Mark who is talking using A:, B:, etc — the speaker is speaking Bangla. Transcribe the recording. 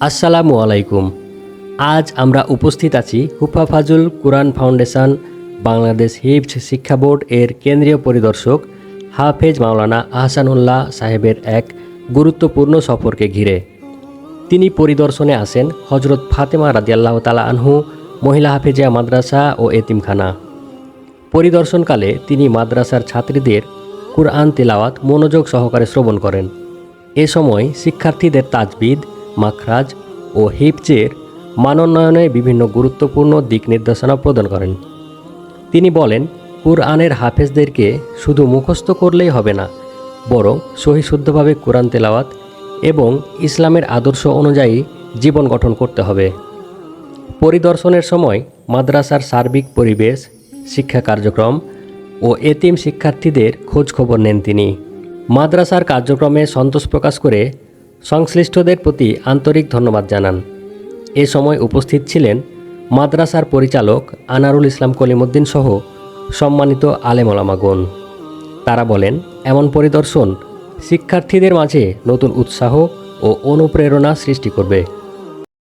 A: আসসালামু আলাইকুম। আজ আমরা উপস্থিত আছি হুফাফাজুল কুরআন ফাউন্ডেশন বাংলাদেশ হিফজ শিক্ষা বোর্ড এর কেন্দ্রীয় পরিদর্শক হাফেজ মাওলানা আহসানুল্লাহ সাহেবের এক গুরুত্বপূর্ণ সফরকে ঘিরে। তিনি পরিদর্শনে আসেন হজরত ফাতেমা রাদিয়াল্লাহু তাআলা আনহু মহিলা হাফেজিয়া মাদ্রাসা ও এতিমখানা। পরিদর্শনকালে তিনি মাদ্রাসার ছাত্রীদের কুরআন তিলাওয়াত মনোযোগ সহকারে শ্রবণ করেন। এ সময় শিক্ষার্থীদের তাজবিদ, মাখরাজ ও হিফজের মানোন্নয়নে বিভিন্ন গুরুত্বপূর্ণ দিক নির্দেশনা প্রদান করেন। তিনি বলেন, কুরআনের হাফেজদেরকে শুধু মুখস্থ করলেই হবে না, বরং সহিশুদ্ধভাবে কুরআন তেলাওয়াত এবং ইসলামের আদর্শ অনুযায়ী জীবন গঠন করতে হবে। পরিদর্শনের সময় মাদ্রাসার সার্বিক পরিবেশ, শিক্ষা কার্যক্রম ও এতিম শিক্ষার্থীদের খোঁজখবর নেন তিনি। মাদ্রাসার কার্যক্রমে সন্তোষ প্রকাশ করে সংশ্লিষ্টদের প্রতি আন্তরিক ধন্যবাদ জানান। এ সময় উপস্থিত ছিলেন মাদ্রাসার পরিচালক আনারুল ইসলাম কলিমুদ্দিন সহ সম্মানিত আলেম ওলামাগণ। তারা বলেন, এমন পরিদর্শন শিক্ষার্থীদের মাঝে নতুন উৎসাহ ও অনুপ্রেরণা সৃষ্টি করবে।